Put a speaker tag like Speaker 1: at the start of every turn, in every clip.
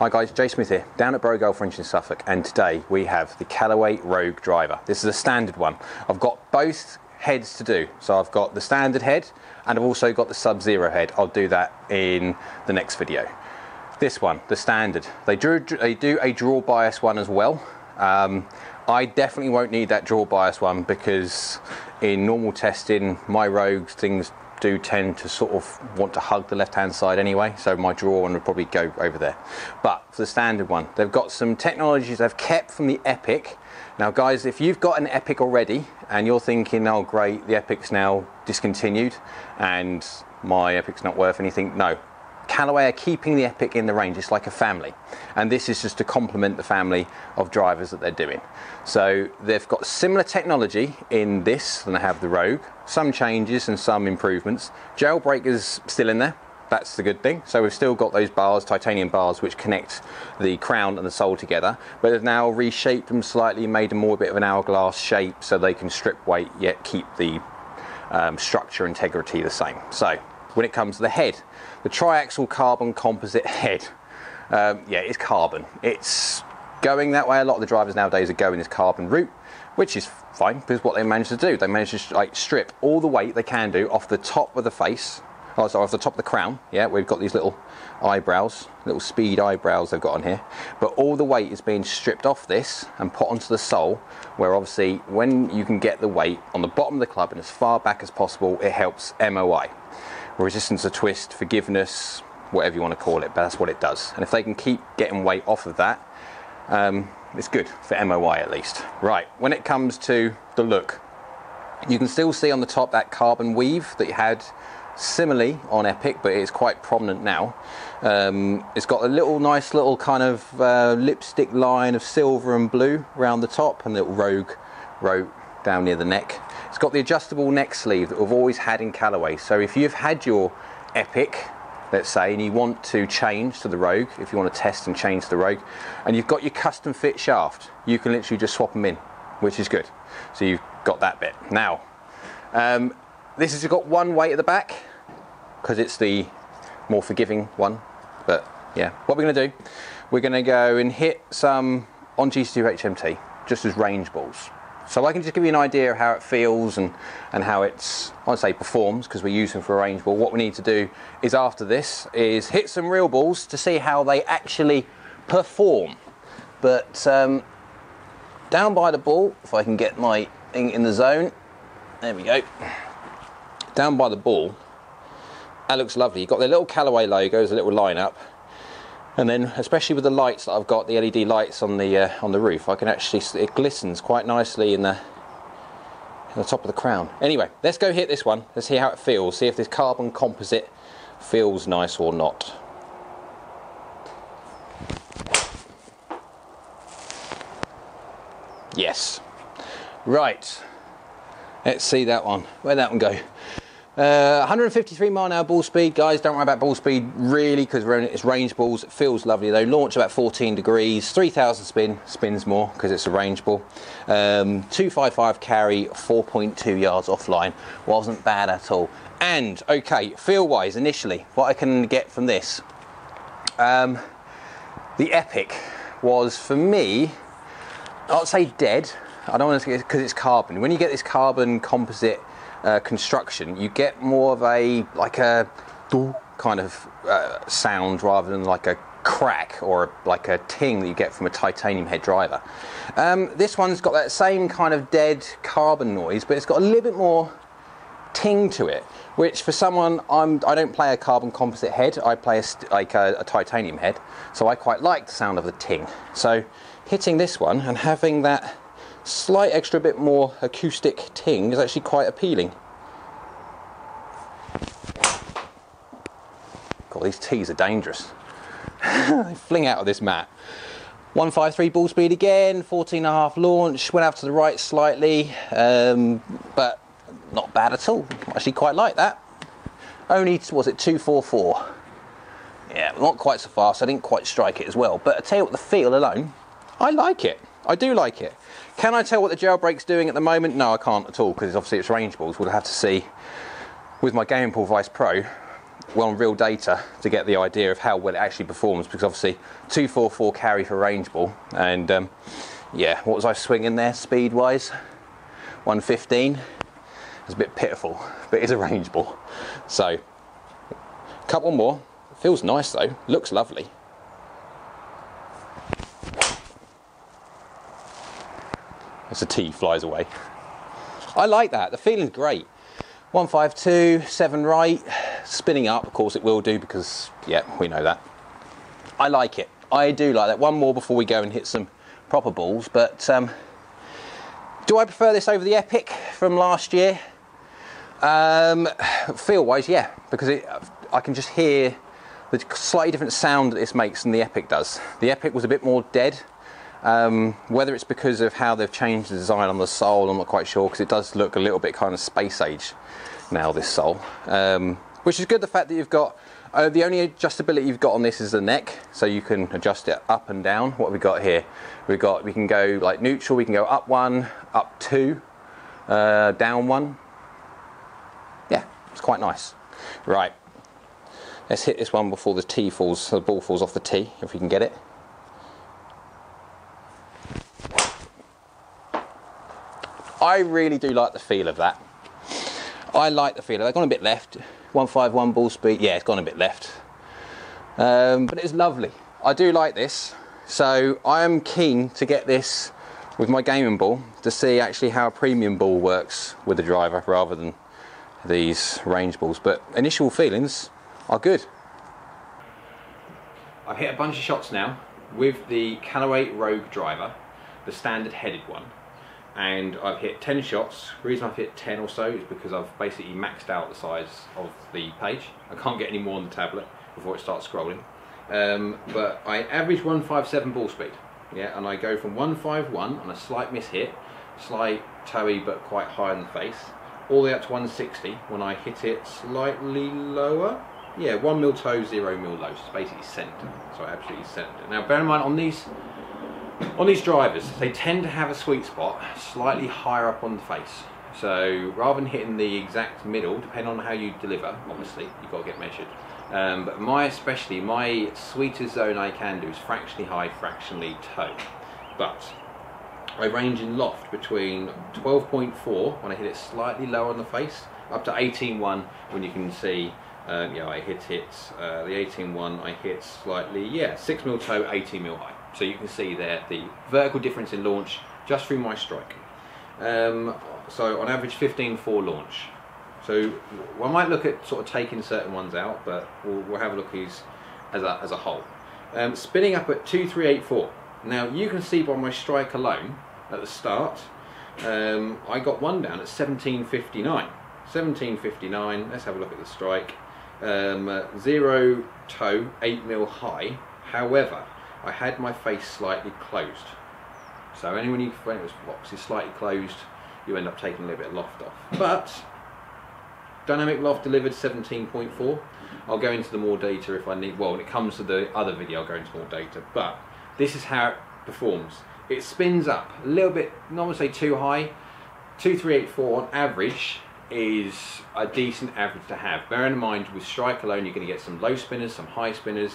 Speaker 1: Hi guys, Jay Smith here, down at Borough French in Suffolk, and today we have the Callaway Rogue Driver. This is a standard one. I've got both heads to do, so I've got the standard head and I've also got the Sub-Zero head. I'll do that in the next video. This one, the standard, they do a draw bias one as well. I definitely won't need that draw bias one because in normal testing, my Rogues things do tend to sort of want to hug the left hand side anyway, so my draw one would probably go over there. But for the standard one, they've got some technologies they've kept from the Epic. Now guys, if you've got an Epic already and you're thinking, oh great, the Epic's now discontinued and my Epic's not worth anything, no. Callaway are keeping the Epic in the range. It's like a family, and this is just to complement the family of drivers that they're doing. So they've got similar technology in this than they have the Rogue, some changes and some improvements. Jailbreak is still in there, that's the good thing. So we've still got those bars, titanium bars, which connect the crown and the sole together, but they've now reshaped them slightly, made them more a bit of an hourglass shape so they can strip weight yet keep the structure integrity the same. So when it comes to the head, the triaxial carbon composite head, yeah, it's carbon. It's going that way. A lot of the drivers nowadays are going this carbon route, which is fine because what they managed to do, they managed to like strip all the weight they can do off the top of the face, oh sorry, off the top of the crown. Yeah, we've got these little eyebrows, little speed eyebrows they've got on here, but all the weight is being stripped off this and put onto the sole, where obviously when you can get the weight on the bottom of the club and as far back as possible, it helps MOI. Resistance to twist, forgiveness, whatever you want to call it, but that's what it does. And if they can keep getting weight off of that, it's good for MOI at least. Right, when it comes to the look, you can still see on the top that carbon weave that you had similarly on Epic, but it's quite prominent now. It's got a little nice little kind of lipstick line of silver and blue around the top, and a little Rogue wrote down near the neck. It's got the adjustable neck sleeve that we've always had in Callaway. So if you've had your Epic, let's say, and you want to change to the Rogue, if you want to test and change to the Rogue, and you've got your custom fit shaft, you can literally just swap them in, which is good. So you've got that bit. Now, this has got one weight at the back because it's the more forgiving one. But yeah, what we're going to do, we're going to go and hit some on GC2 HMT, just as range balls. So I can just give you an idea of how it feels and how it's, I won't say performs because we're using for a range ball. What we need to do is after this is hit some real balls to see how they actually perform. But down by the ball, if I can get my thing in the zone, there we go. Down by the ball, that looks lovely. You've got the little Callaway logos, a little lineup. And then, especially with the lights that I've got, the LED lights on the roof, I can actually, it glistens quite nicely in the top of the crown. Anyway, let's go hit this one. Let's see how it feels. See if this carbon composite feels nice or not. Yes. Right. Let's see that one. Where'd that one go? 153 mile an hour ball speed, guys. Don't worry about ball speed really because it's range balls. It feels lovely though. Launch about 14 degrees, 3,000 spins more because it's a range ball. 255 carry, 4.2 yards offline. Wasn't bad at all. And okay, feel wise initially, what I can get from this, the Epic was for me, I'd say dead. I don't want to, because it's carbon. When you get this carbon composite construction, you get more of a like a kind of sound rather than like a crack or like a ting that you get from a titanium head driver. This one's got that same kind of dead carbon noise, but it's got a little bit more ting to it, which for someone, I don't play a carbon composite head, I play a titanium head, so I quite like the sound of the ting. So hitting this one and having that slight extra bit more acoustic ting is actually quite appealing. God, these tees are dangerous. They fling out of this mat. 153 ball speed again, 14.5 launch, went out to the right slightly, but not bad at all. I actually quite like that. Only, was it 244? Yeah, not quite so fast, I didn't quite strike it as well, but I tell you what, the feel alone, I like it. I do like it. Can I tell what the Jailbreak's doing at the moment? No, I can't at all, because obviously it's range balls. We'll have to see with my Gaming Pool Vice Pro well on real data to get the idea of how well it actually performs, because obviously 244 carry for range ball, and yeah, what was I swinging there speed wise? 115. It's a bit pitiful, but it's a range ball. So a couple more. Feels nice though, looks lovely. As the tee flies away. I like that, the feeling's great. 152, 7 right, spinning up, of course it will do, because yeah, we know that. I like it, I do like that. One more before we go and hit some proper balls, but do I prefer this over the Epic from last year? Feel wise, yeah, because I can just hear the slightly different sound that this makes than the Epic does. The Epic was a bit more dead. Whether it's because of how they've changed the design on the sole, I'm not quite sure, because it does look a little bit kind of space age now, this sole, which is good. The fact that you've got the only adjustability you've got on this is the neck, so you can adjust it up and down. What have we got here? We can go like neutral, we can go up 1, up 2, down 1. Yeah, it's quite nice. Right, let's hit this one before the tee falls, the ball falls off the tee, if we can get it. I really do like the feel of that. I like the feel of that. Gone a bit left. 151 ball speed. Yeah, it's gone a bit left. But it's lovely. I do like this. So I am keen to get this with my gaming ball to see actually how a premium ball works with the driver rather than these range balls. But initial feelings are good. I've hit a bunch of shots now with the Callaway Rogue Driver, the standard headed one. And I've hit 10 shots. The reason I've hit 10 or so is because I've basically maxed out the size of the page. I can't get any more on the tablet before it starts scrolling. But I average 157 ball speed, yeah, and I go from 151 on a slight miss hit, slight toey but quite high in the face, all the way up to 160 when I hit it slightly lower. Yeah, 1 mil toe, 0 mil low, so it's basically centre. So I absolutely centred it. Now bear in mind, on these drivers, they tend to have a sweet spot slightly higher up on the face. So rather than hitting the exact middle, depending on how you deliver, obviously you've got to get measured. But my sweetest zone I can do is fractionally high, fractionally toe. But I range in loft between 12.4 when I hit it slightly lower on the face, up to 18.1 when you can see. Yeah, I hit it. The 18.1 I hit slightly. Yeah, 6 mil toe, 18 mil high. So you can see there the vertical difference in launch just through my strike. So on average 15.4 launch. So I might look at sort of taking certain ones out, but we'll have a look at these as a whole. Spinning up at 2.384. Now you can see by my strike alone at the start, I got one down at 17.59. 17.59. Let's have a look at the strike. 0 toe, 8 mil high. However, I had my face slightly closed. So when it was obviously slightly closed, you end up taking a little bit of loft off. But dynamic loft delivered 17.4. I'll go into the more data if I need. Well, when it comes to the other video, I'll go into more data. But this is how it performs. It spins up a little bit, not to say too high. 2.384 on average is a decent average to have. Bearing in mind, with strike alone, you're going to get some low spinners, some high spinners.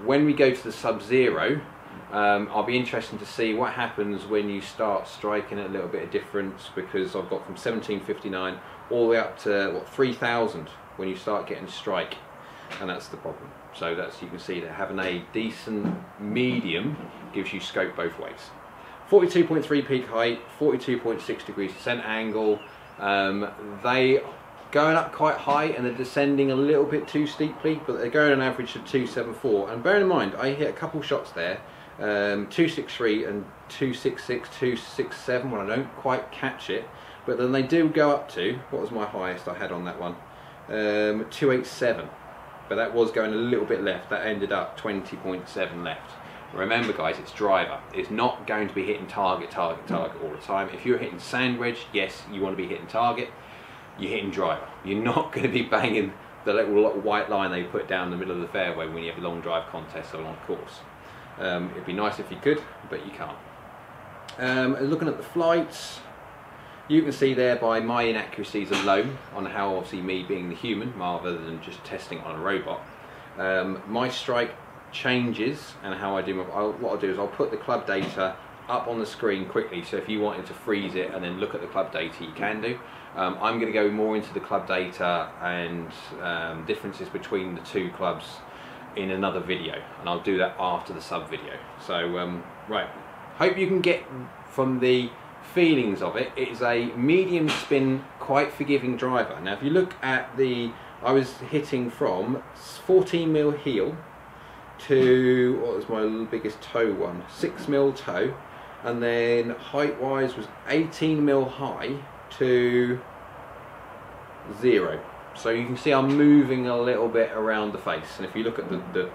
Speaker 1: When we go to the Sub-Zero, I'll be interested to see what happens when you start striking a little bit of difference, because I've got from 1759 all the way up to what, 3000 when you start getting strike, and that's the problem. So that's, you can see that having a decent medium gives you scope both ways. 42.3 peak height, 42.6 degrees descent angle. They going up quite high and they're descending a little bit too steeply, but they're going on average to 274. And bear in mind, I hit a couple shots there, 263 and 266, 267 when I don't quite catch it, but then they do go up to, what was my highest I had on that one? 287, but that was going a little bit left. That ended up 20.7 left. Remember guys, it's driver. It's not going to be hitting target all the time. If you're hitting sand wedge, yes, you want to be hitting target. You're hitting driver. You're not going to be banging the little white line they put down the middle of the fairway when you have a long drive contest or long course. It'd be nice if you could, but you can't. Looking at the flights, You can see there by my inaccuracies alone on how obviously me being the human rather than just testing on a robot, my strike changes and how I do what I'll do is I'll put the club data up on the screen quickly, so if you wanted to freeze it and then look at the club data, you can do. I'm going to go more into the club data and differences between the two clubs in another video, and I'll do that after the sub video. So right, hope you can get from the feelings of it. It's a medium spin, quite forgiving driver. Now if you look at I was hitting from 14mm heel to, what was my biggest toe one, 6mm toe, and then height wise was 18mm high to 0. So you can see I'm moving a little bit around the face, and if you look at the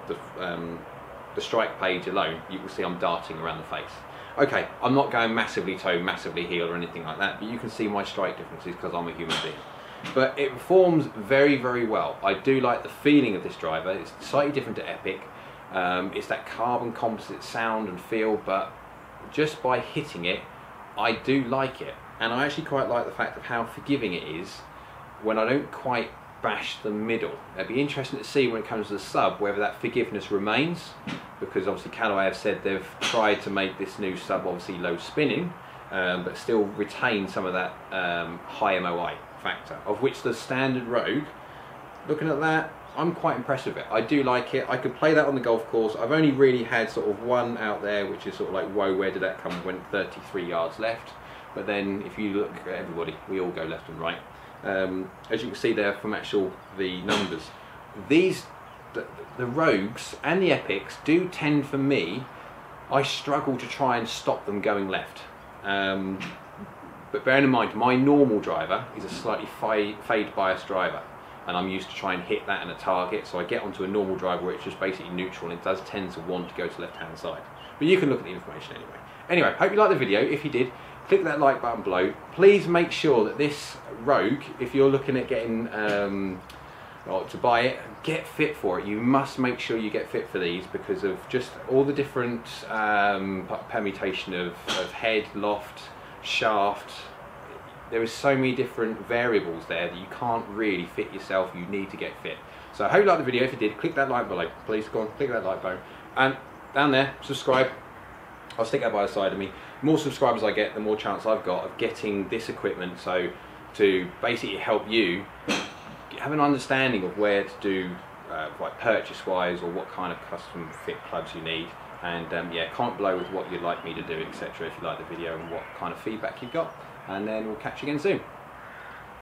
Speaker 1: strike page alone, you can see I'm darting around the face. Okay, I'm not going massively toe, massively heel or anything like that, but you can see my strike differences because I'm a human being. But it performs very, very well. I do like the feeling of this driver. It's slightly different to Epic. It's that carbon composite sound and feel, but just by hitting it, I do like it. And I actually quite like the fact of how forgiving it is when I don't quite bash the middle. It'd be interesting to see when it comes to the sub whether that forgiveness remains, because obviously Callaway have said they've tried to make this new sub obviously low spinning, but still retain some of that high MOI factor, of which the standard Rogue, looking at that, I'm quite impressed with it. I do like it. I could play that on the golf course. I've only really had sort of one out there which is sort of like, whoa, where did that come when 33 yards left. But then if you look at everybody, we all go left and right. As you can see there from the numbers, the Rogues and the Epics do tend, for me, I struggle to try and stop them going left. But bearing in mind, my normal driver is a slightly fade bias driver, and I'm used to try and hit that in a target, so I get onto a normal driver where it's just basically neutral, and it does tend to want to go to the left hand side. But you can look at the information anyway. Anyway, hope you liked the video. If you did, click that like button below. Please make sure that this Rogue, if you're looking at getting to buy it, get fit for it. You must make sure you get fit for these because of just all the different permutation of head, loft, shaft. There is so many different variables there that you can't really fit yourself. You need to get fit. So I hope you liked the video. If you did, click that like below. Please go on, click that like button. And down there, subscribe. I'll stick that by the side of me. The more subscribers I get, the more chance I've got of getting this equipment, so to basically help you have an understanding of where to do like purchase wise, or what kind of custom fit clubs you need. And yeah, comment below with what you'd like me to do, etc., if you like the video, and what kind of feedback you've got, and then we'll catch you again soon.